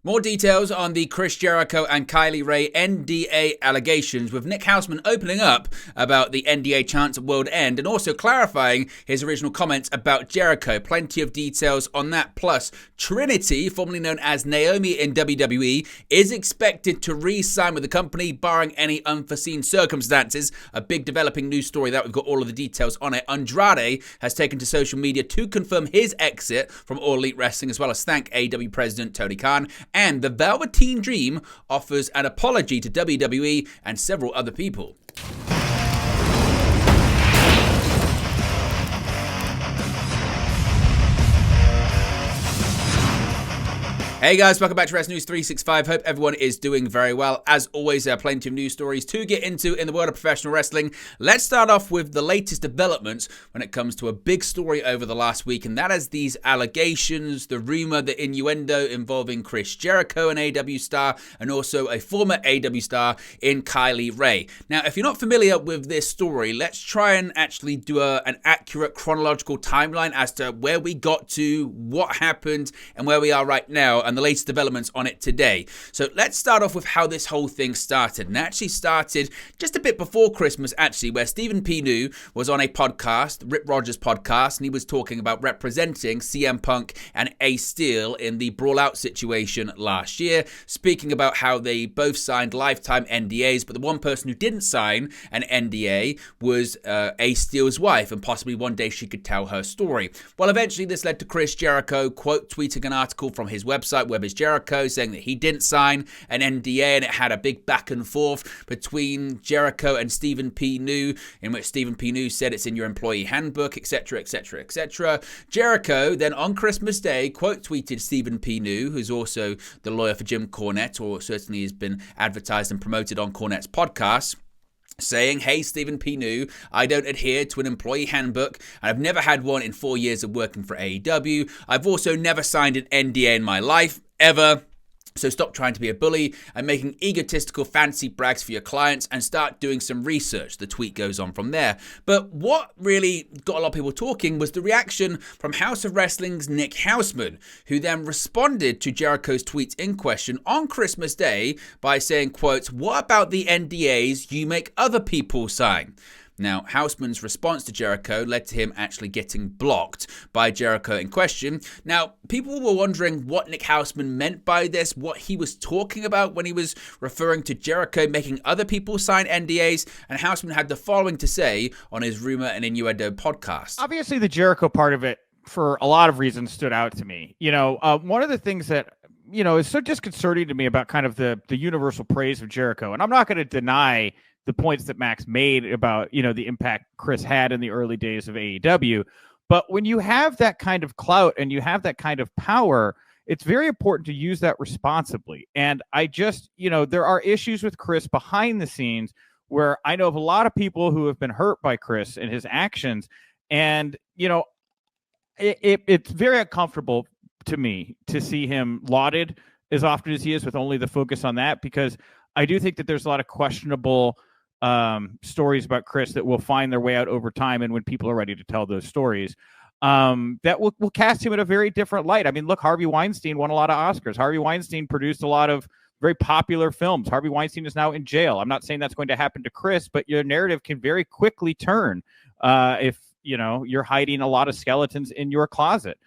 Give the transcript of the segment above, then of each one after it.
More details on the Chris Jericho and Kylie Rae NDA allegations, with Nick Hausman opening up about the NDA chance at World End and also clarifying his original comments about Jericho. Plenty of details on that. Plus, Trinity, formerly known as Naomi in WWE, is expected to re-sign with the company, barring any unforeseen circumstances. A big developing news story that we've got all of the details on it. Andrade has taken to social media to confirm his exit from All Elite Wrestling, as well as thank AEW President Tony Khan. And the Velveteen Dream offers an apology to WWE and several other people. Hey guys, welcome back to Wrestling News 365. Hope everyone is doing very well. As always, there are plenty of news stories to get into in the world of professional wrestling. Let's start off with the latest developments when it comes to a big story over the last week, and that is these allegations, the rumor, the innuendo involving Chris Jericho, an AEW star, and also a former AEW star in Kylie Rae. Now, if you're not familiar with this story, let's try and actually do an accurate chronological timeline as to where we got to, what happened, and where we are right now, and the latest developments on it today. So let's start off with how this whole thing started. And it actually started just a bit before Christmas, actually, where Stephen P. New was on a podcast, Rip Rogers' podcast, and he was talking about representing CM Punk and Ace Steel in the Brawl Out situation last year, speaking about how they both signed lifetime NDAs, but the one person who didn't sign an NDA was Ace Steel's wife, and possibly one day she could tell her story. Well, eventually this led to Chris Jericho quote tweeting an article from his website, Web is Jericho, saying that he didn't sign an NDA, and it had a big back and forth between Jericho and Stephen P. New, in which Stephen P. New said it's in your employee handbook, etc., etc., etc. Jericho then on Christmas Day quote tweeted Stephen P. New, who's also the lawyer for Jim Cornette, or certainly has been advertised and promoted on Cornette's podcast, saying, hey, Stephen P. New, I don't adhere to an employee handbook, and I've never had one in 4 years of working for AEW. I've also never signed an NDA in my life, ever. So stop trying to be a bully and making egotistical fancy brags for your clients and start doing some research. The tweet goes on from there. But what really got a lot of people talking was the reaction from House of Wrestling's Nick Hausman, who then responded to Jericho's tweets in question on Christmas Day by saying, quote, what about the NDAs you make other people sign? Now, Hausman's response to Jericho led to him actually getting blocked by Jericho in question. Now, people were wondering what Nick Hausman meant by this, what he was talking about when he was referring to Jericho making other people sign NDAs, and Hausman had the following to say on his Rumor and Innuendo podcast. Obviously, the Jericho part of it, for a lot of reasons, stood out to me. One of the things that is so disconcerting to me about kind of the universal praise of Jericho, and I'm not going to deny the points that Max made about, the impact Chris had in the early days of AEW. But when you have that kind of clout and you have that kind of power, it's very important to use that responsibly. And I just, there are issues with Chris behind the scenes where I know of a lot of people who have been hurt by Chris and his actions. And, it's very uncomfortable to me to see him lauded as often as he is, with only the focus on that, because I do think that there's a lot of questionable stories about Chris that will find their way out over time, and when people are ready to tell those stories, that will cast him in a very different light. I mean, look, Harvey Weinstein won a lot of Oscars. Harvey Weinstein produced a lot of very popular films. Harvey Weinstein is now in jail. I'm not saying that's going to happen to Chris, but your narrative can very quickly turn if you're hiding a lot of skeletons in your closet.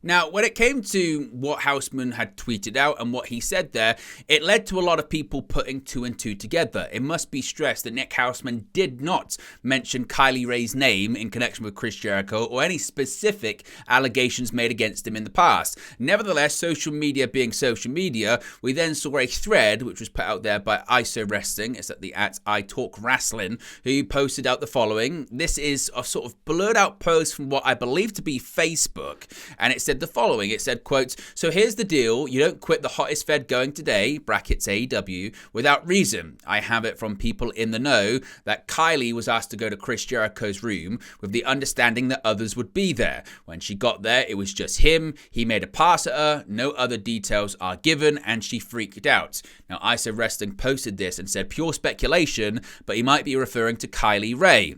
Now, when it came to what Hausman had tweeted out and what he said there, it led to a lot of people putting two and two together. It must be stressed that Nick Hausman did not mention Kylie Rae's name in connection with Chris Jericho or any specific allegations made against him in the past. Nevertheless, social media being social media, we then saw a thread which was put out there by ISO Wrestling. It's at the @iTalkWrestling, who posted out the following. This is a sort of blurred out post from what I believe to be Facebook, and it said the following. It said, quote, so here's the deal. You don't quit the hottest fed going today, brackets AEW, without reason. I have it from people in the know that Kylie was asked to go to Chris Jericho's room with the understanding that others would be there. When she got there, it was just him. He made a pass at her. No other details are given, and she freaked out. Now, ISO Wrestling posted this and said pure speculation, but he might be referring to Kylie Rae.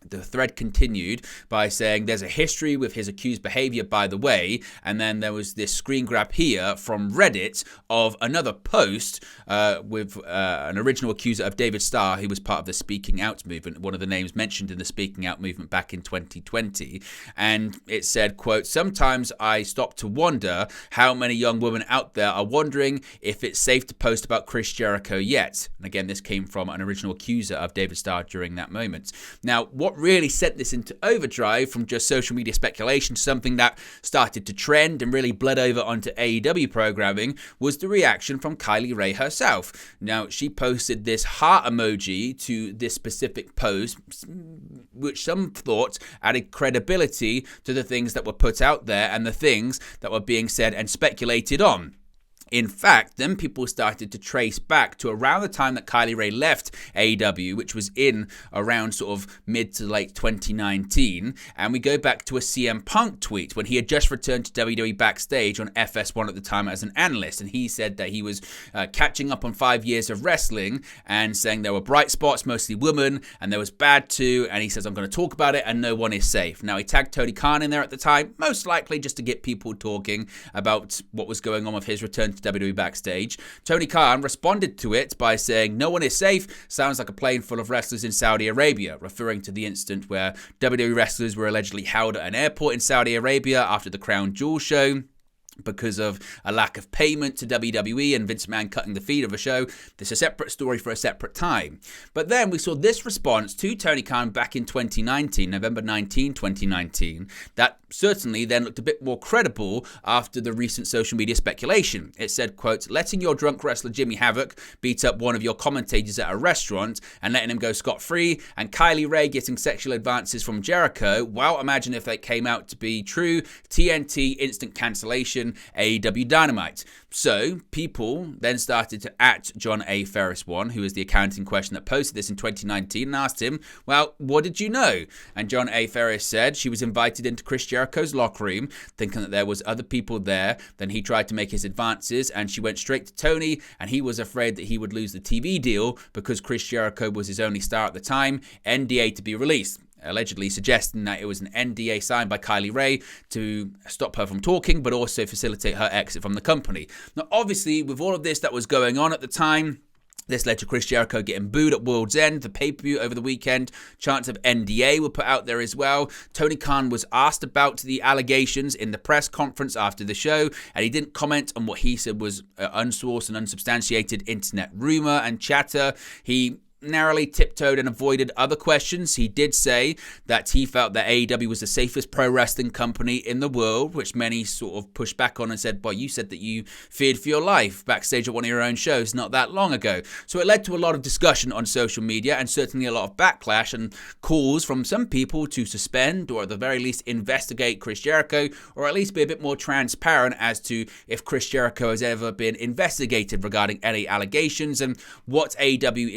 The thread continued by saying there's a history with his accused behavior, by the way, and then there was this screen grab here from Reddit of another post with an original accuser of David Starr, who was part of the Speaking Out movement, one of the names mentioned in the Speaking Out movement back in 2020, and it said, quote, "Sometimes I stop to wonder how many young women out there are wondering if it's safe to post about Chris Jericho yet." And again, this came from an original accuser of David Starr during that moment. Now, what really sent this into overdrive from just social media speculation to something that started to trend and really bled over onto AEW programming was the reaction from Kylie Rae herself. Now, she posted this heart emoji to this specific post, which some thought added credibility to the things that were put out there and the things that were being said and speculated on. In fact, then people started to trace back to around the time that Kylie Rae left AEW, which was in around sort of mid to late 2019. And we go back to a CM Punk tweet when he had just returned to WWE backstage on FS1 at the time as an analyst. And he said that he was catching up on 5 years of wrestling and saying there were bright spots, mostly women, and there was bad too. And he says, "I'm going to talk about it and no one is safe." Now, he tagged Tony Khan in there at the time, most likely just to get people talking about what was going on with his return to WWE backstage. Tony Khan responded to it by saying, "No one is safe. Sounds like a plane full of wrestlers in Saudi Arabia," referring to the incident where WWE wrestlers were allegedly held at an airport in Saudi Arabia after the Crown Jewel show because of a lack of payment to WWE and Vince McMahon cutting the feed of a show. This is a separate story for a separate time. But then we saw this response to Tony Khan back in 2019, November 19, 2019, that certainly then looked a bit more credible after the recent social media speculation. It said, quote, "Letting your drunk wrestler Jimmy Havoc beat up one of your commentators at a restaurant and letting him go scot-free, and Kylie Rae getting sexual advances from Jericho, well, imagine if that came out to be true. TNT, instant cancellation, AEW Dynamite." So people then started to at John A. Ferris 1, who is the account in question that posted this in 2019, and asked him, "Well, what did you know?" And John A. Ferris said she was invited into Chris Jericho's locker room, thinking that there was other people there. Then he tried to make his advances, and she went straight to Tony, and he was afraid that he would lose the TV deal because Chris Jericho was his only star at the time. NDA to be released. Allegedly suggesting that it was an NDA signed by Kylie Rae to stop her from talking, but also facilitate her exit from the company. Now, obviously, with all of this that was going on at the time, this led to Chris Jericho getting booed at World's End, the pay-per-view over the weekend. Chants of NDA were put out there as well. Tony Khan was asked about the allegations in the press conference after the show, and he didn't comment on what he said was unsourced and unsubstantiated internet rumor and chatter. He narrowly tiptoed and avoided other questions. He did say that he felt that AEW was the safest pro wrestling company in the world, which many sort of pushed back on and said, "Well, you said that you feared for your life backstage at one of your own shows not that long ago." So it led to a lot of discussion on social media and certainly a lot of backlash and calls from some people to suspend or at the very least investigate Chris Jericho, or at least be a bit more transparent as to if Chris Jericho has ever been investigated regarding any allegations and what AEW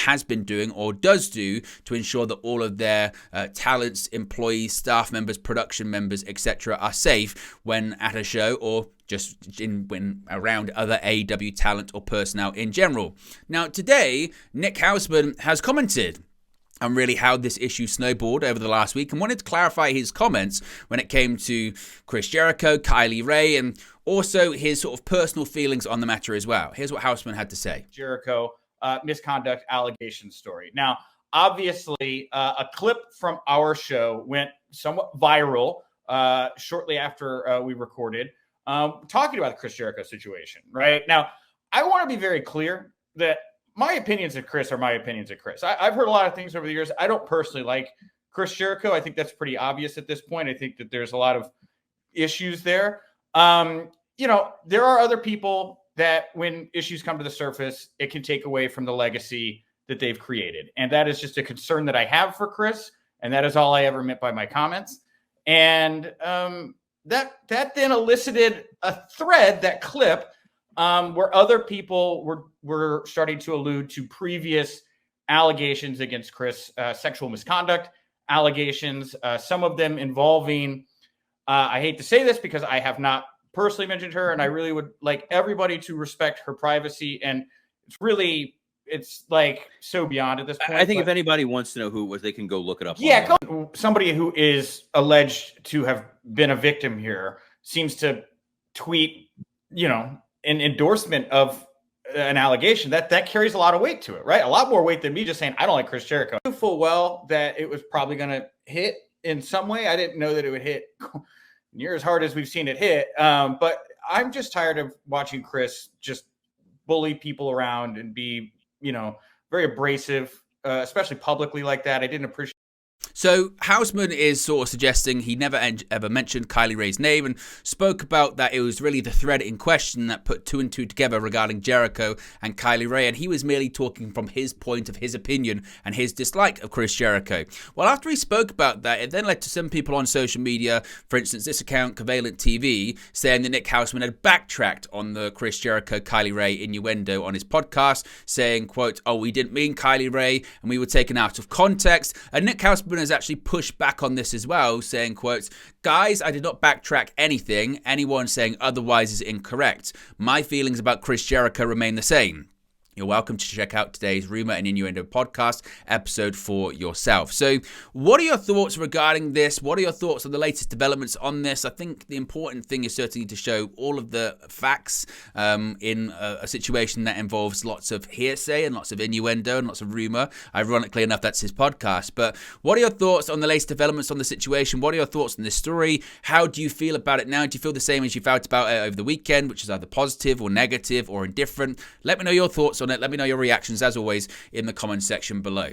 has been doing or does do to ensure that all of their talents, employees, staff members, production members, etc. are safe when at a show or just when around other AEW talent or personnel in general. Now, today, Nick Hausman has commented on really how this issue snowballed over the last week and wanted to clarify his comments when it came to Chris Jericho, Kylie Rae, and also his sort of personal feelings on the matter as well. Here's what Hausman had to say. Jericho misconduct allegation story. Now, obviously, a clip from our show went somewhat viral shortly after we recorded, talking about the Chris Jericho situation, right? Now, I want to be very clear that my opinions of Chris are my opinions of Chris. I've heard a lot of things over the years. I don't personally like Chris Jericho. I think that's pretty obvious at this point. I think that there's a lot of issues there. There are other people that when issues come to the surface, it can take away from the legacy that they've created. And that is just a concern that I have for Chris. And that is all I ever meant by my comments. And that then elicited a thread, that clip, where other people were starting to allude to previous allegations against Chris, sexual misconduct allegations, some of them involving, I hate to say this because I have not personally mentioned her, and I really would like everybody to respect her privacy. And it's really it's like so beyond at this point. I think if anybody wants to know who it was, they can go look it up. Yeah, somebody who is alleged to have been a victim here seems to tweet, an endorsement of an allegation that carries a lot of weight to it, right? A lot more weight than me just saying I don't like Chris Jericho. I knew full well that it was probably going to hit in some way. I didn't know that it would hit near as hard as we've seen it hit. But I'm just tired of watching Chris just bully people around and be, very abrasive, especially publicly like that. I didn't appreciate. So Hausman is sort of suggesting he never ever mentioned Kylie Rae's name and spoke about that it was really the thread in question that put two and two together regarding Jericho and Kylie Rae, and he was merely talking from his point of his opinion and his dislike of Chris Jericho. Well, after he spoke about that, it then led to some people on social media, for instance this account, Covalent TV, saying that Nick Hausman had backtracked on the Chris Jericho Kylie Rae innuendo on his podcast, saying, quote, "Oh, we didn't mean Kylie Rae and we were taken out of context." And Nick Hausman has actually pushed back on this as well, saying, quote, "Guys, I did not backtrack anything. Anyone saying otherwise is incorrect. My feelings about Chris Jericho remain the same. You're welcome to check out today's Rumor and Innuendo podcast episode for yourself." So what are your thoughts regarding this? What are your thoughts on the latest developments on this? I think the important thing is certainly to show all of the facts in a situation that involves lots of hearsay and lots of innuendo and lots of rumor. Ironically enough, that's his podcast. But what are your thoughts on the latest developments on the situation? What are your thoughts on this story? How do you feel about it now? Do you feel the same as you felt about it over the weekend, which is either positive or negative or indifferent? Let me know your thoughts on it. Let me know your reactions, as always, in the comment section below.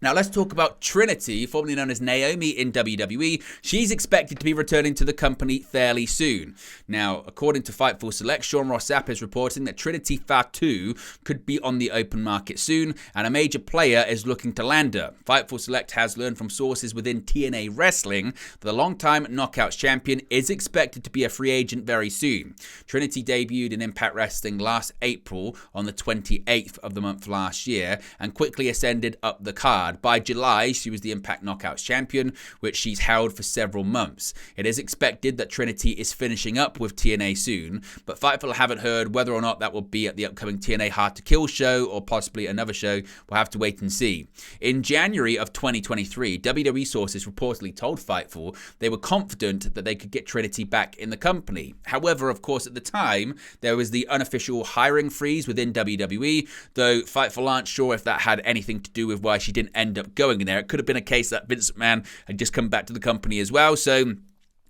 Now let's talk about Trinity, formerly known as Naomi in WWE. She's expected to be returning to the company fairly soon. Now, according to Fightful Select, Sean Ross Sapp is reporting that Trinity Fatu could be on the open market soon, and a major player is looking to land her. Fightful Select has learned from sources within TNA Wrestling that the longtime Knockouts champion is expected to be a free agent very soon. Trinity debuted in Impact Wrestling last April on the 28th of the month last year, and quickly ascended up the card. By July, she was the Impact Knockouts champion, which she's held for several months. It is expected that Trinity is finishing up with TNA soon, but Fightful haven't heard whether or not that will be at the upcoming TNA Hard to Kill show or possibly another show. We'll have to wait and see. In January of 2023, WWE sources reportedly told Fightful they were confident that they could get Trinity back in the company. However, of course, at the time, there was the unofficial hiring freeze within WWE, though Fightful aren't sure if that had anything to do with why she didn't end up going in there. It could have been a case that Vince McMahon had just come back to the company as well, so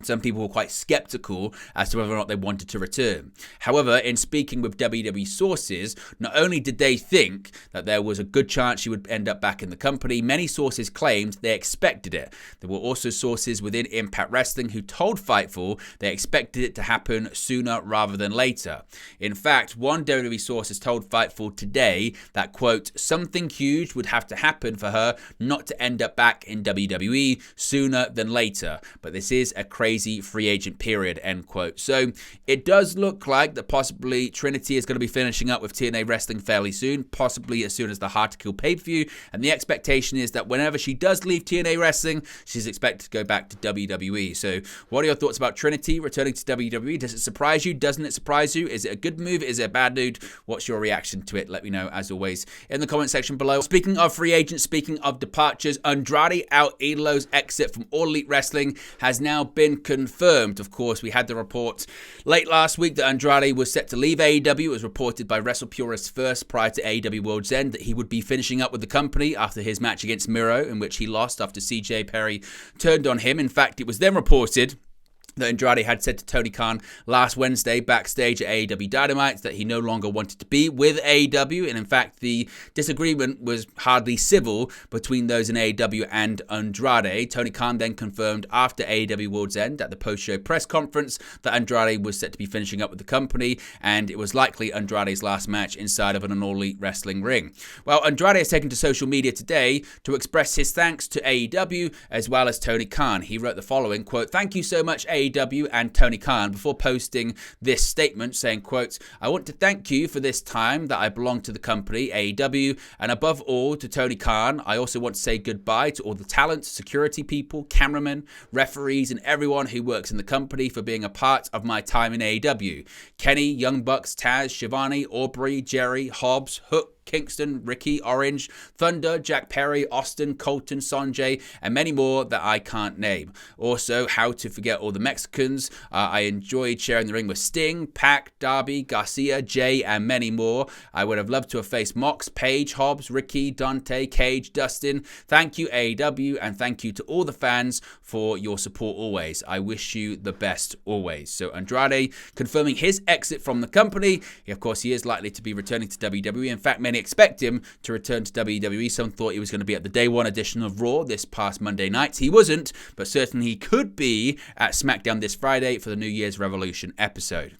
some people were quite skeptical as to whether or not they wanted to return. However, in speaking with WWE sources, not only did they think that there was a good chance she would end up back in the company, many sources claimed they expected it. There were also sources within Impact Wrestling who told Fightful they expected it to happen sooner rather than later. In fact, one WWE source has told Fightful today that, quote, "something huge would have to happen for her not to end up back in WWE sooner than later. But this is a crazy free agent period," end quote. So it does look like that possibly Trinity is going to be finishing up with TNA Wrestling fairly soon, possibly as soon as the Hard to Kill pay-per-view, and the expectation is that whenever she does leave TNA Wrestling, she's expected to go back to WWE. So what are your thoughts about Trinity returning to WWE? Does it surprise you? Doesn't it surprise you? Is it a good move? Is it a bad move? What's your reaction to it? Let me know, as always, in the comment section below. Speaking of free agents, speaking of departures, Andrade out Idolo's exit from All Elite Wrestling has now been confirmed. Of course, we had the report late last week that Andrade was set to leave AEW. It was reported by WrestlePurist First prior to AEW World's End that he would be finishing up with the company after his match against Miro, in which he lost after CJ Perry turned on him. In fact, it was then reported that Andrade had said to Tony Khan last Wednesday backstage at AEW Dynamite that he no longer wanted to be with AEW, and in fact the disagreement was hardly civil between those in AEW and Andrade. Tony Khan then confirmed after AEW World's End at the post-show press conference that Andrade was set to be finishing up with the company, and it was likely Andrade's last match inside of an All Elite Wrestling ring. Well, Andrade has taken to social media today to express his thanks to AEW as well as Tony Khan. He wrote the following, quote, "Thank you so much AEW and Tony Khan," before posting this statement saying, quote, "I want to thank you for this time that I belong to the company, AEW, and above all to Tony Khan. I also want to say goodbye to all the talent, security people, cameramen, referees, and everyone who works in the company for being a part of my time in AEW. Kenny, Young Bucks, Taz, Shivani, Aubrey, Jerry, Hobbs, Hook, Kingston, Ricky, Orange, Thunder, Jack Perry, Austin, Colton, Sanjay, and many more that I can't name. Also, how to forget all the Mexicans. I enjoyed sharing the ring with Sting, Pac, Darby, Garcia, Jay, and many more. I would have loved to have faced Mox, Paige, Hobbs, Ricky, Dante, Cage, Dustin. Thank you, AEW, and thank you to all the fans for your support always. I wish you the best always. So Andrade confirming his exit from the company. Of course, he is likely to be returning to WWE. In fact, many expect him to return to WWE. Some thought he was going to be at the Day 1 edition of Raw this past Monday night. He wasn't, but certainly he could be at SmackDown this Friday for the New Year's Revolution episode.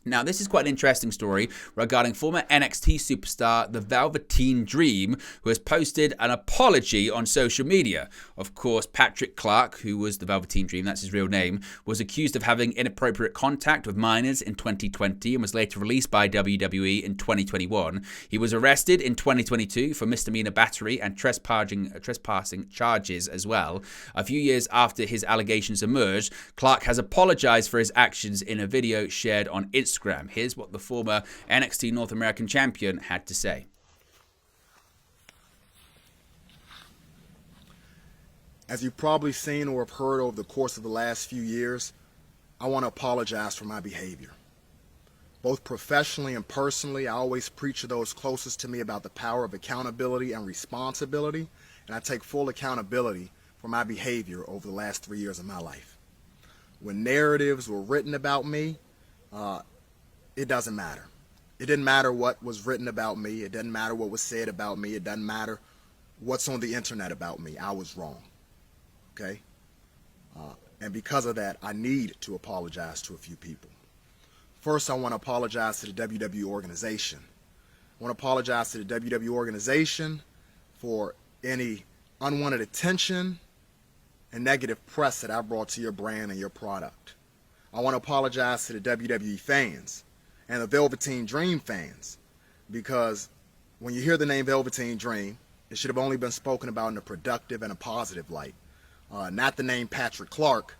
Now, this is quite an interesting story regarding former NXT superstar, the Velveteen Dream, who has posted an apology on social media. Of course, Patrick Clark, who was the Velveteen Dream, that's his real name, was accused of having inappropriate contact with minors in 2020 and was later released by WWE in 2021. He was arrested in 2022 for misdemeanor battery and trespassing charges as well. A few years after his allegations emerged, Clark has apologized for his actions in a video shared on Instagram. Here's what the former NXT North American champion had to say. As you've probably seen or have heard over the course of the last few years, I want to apologize for my behavior. Both professionally and personally, I always preach to those closest to me about the power of accountability and responsibility, and I take full accountability for my behavior over the last 3 years of my life. When narratives were written about me, it doesn't matter. It didn't matter what was written about me. It doesn't matter what was said about me. It doesn't matter what's on the internet about me. I was wrong. Okay? And because of that, I need to apologize to a few people. First, I want to apologize to the WWE organization. I want to apologize to the WWE organization for any unwanted attention and negative press that I brought to your brand and your product. I want to apologize to the WWE fans and the Velveteen Dream fans, because when you hear the name Velveteen Dream, it should have only been spoken about in a productive and a positive light, not the name Patrick Clark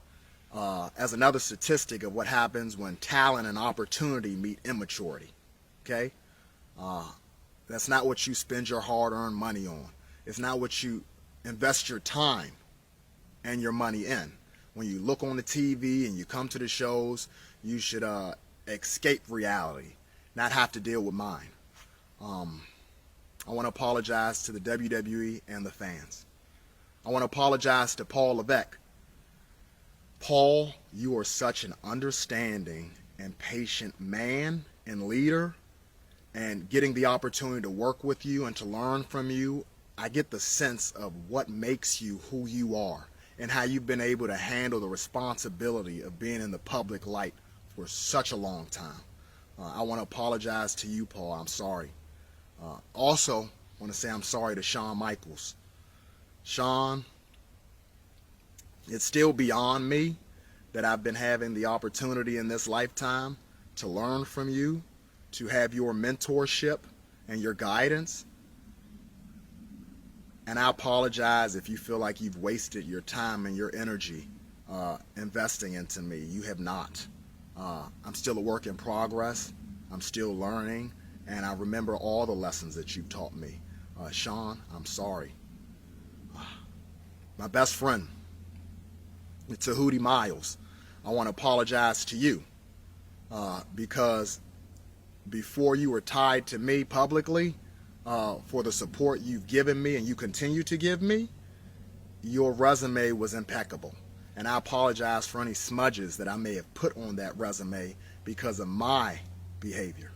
as another statistic of what happens when talent and opportunity meet immaturity. Okay? That's not what you spend your hard-earned money on. It's not what you invest your time and your money in. When you look on the TV and you come to the shows, you should escape reality, not have to deal with mine. I want to apologize to the WWE and the fans. I want to apologize to Paul Levesque. Paul, you are such an understanding and patient man and leader, and getting the opportunity to work with you and to learn from you, I get the sense of what makes you who you are and how you've been able to handle the responsibility of being in the public light for such a long time. I want to apologize to you, Paul. I'm sorry. Also, I want to say I'm sorry to Shawn Michaels. Shawn, it's still beyond me that I've been having the opportunity in this lifetime to learn from you, to have your mentorship and your guidance. And I apologize if you feel like you've wasted your time and your energy investing into me. You have not. I'm still a work in progress. I'm still learning, and I remember all the lessons that you've taught me. Shawn, I'm sorry. My best friend, Tahuti Miles, I want to apologize to you because before you were tied to me publicly for the support you've given me and you continue to give me, your resume was impeccable. And I apologize for any smudges that I may have put on that resume because of my behavior.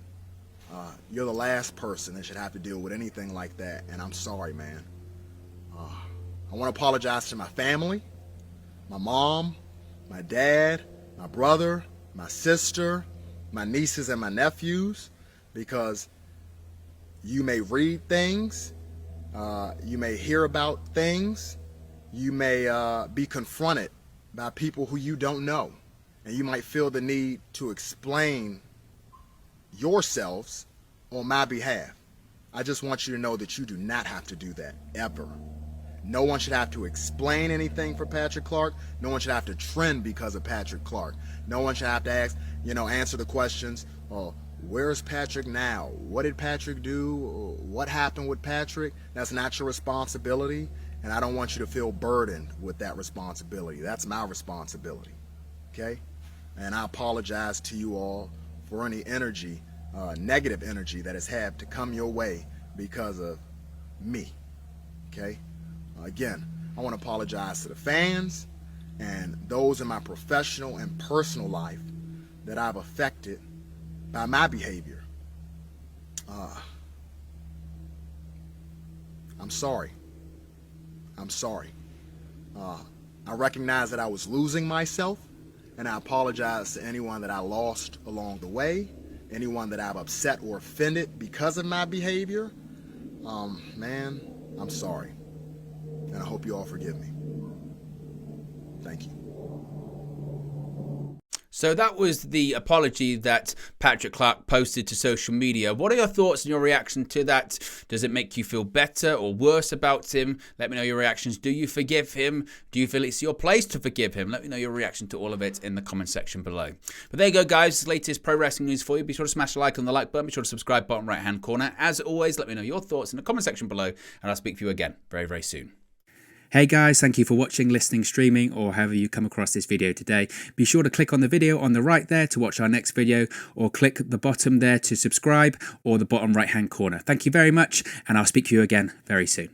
You're the last person that should have to deal with anything like that, and I'm sorry, man. I want to apologize to my family, my mom, my dad, my brother, my sister, my nieces and my nephews, because you may read things, you may hear about things, you may be confronted by people who you don't know, and you might feel the need to explain yourselves on my behalf. I just want you to know that you do not have to do that, ever. No one should have to explain anything for Patrick Clark. No one should have to trend because of Patrick Clark. No one should have to answer the questions, Where's Patrick now? What did Patrick do? What happened with Patrick? That's not your responsibility, and I don't want you to feel burdened with that responsibility. That's my responsibility, okay? And I apologize to you all for any energy, negative energy that has had to come your way because of me, okay? Again, I want to apologize to the fans and those in my professional and personal life that I've affected by my behavior. I'm sorry. I'm sorry. I recognize that I was losing myself, and I apologize to anyone that I lost along the way, anyone that I've upset or offended because of my behavior. Man, I'm sorry. And I hope you all forgive me. Thank you. So that was the apology that Patrick Clark posted to social media. What are your thoughts and your reaction to that? Does it make you feel better or worse about him? Let me know your reactions. Do you forgive him? Do you feel it's your place to forgive him? Let me know your reaction to all of it in the comment section below. But there you go, guys. Latest pro wrestling news for you. Be sure to smash the like on the like button. Be sure to subscribe, bottom right hand corner. As always, let me know your thoughts in the comment section below, and I'll speak to you again very, very soon. Hey guys, thank you for watching, listening, streaming, or however you come across this video today. Be sure to click on the video on the right there to watch our next video, or click the bottom there to subscribe, or the bottom right hand corner. Thank you very much, and I'll speak to you again very soon.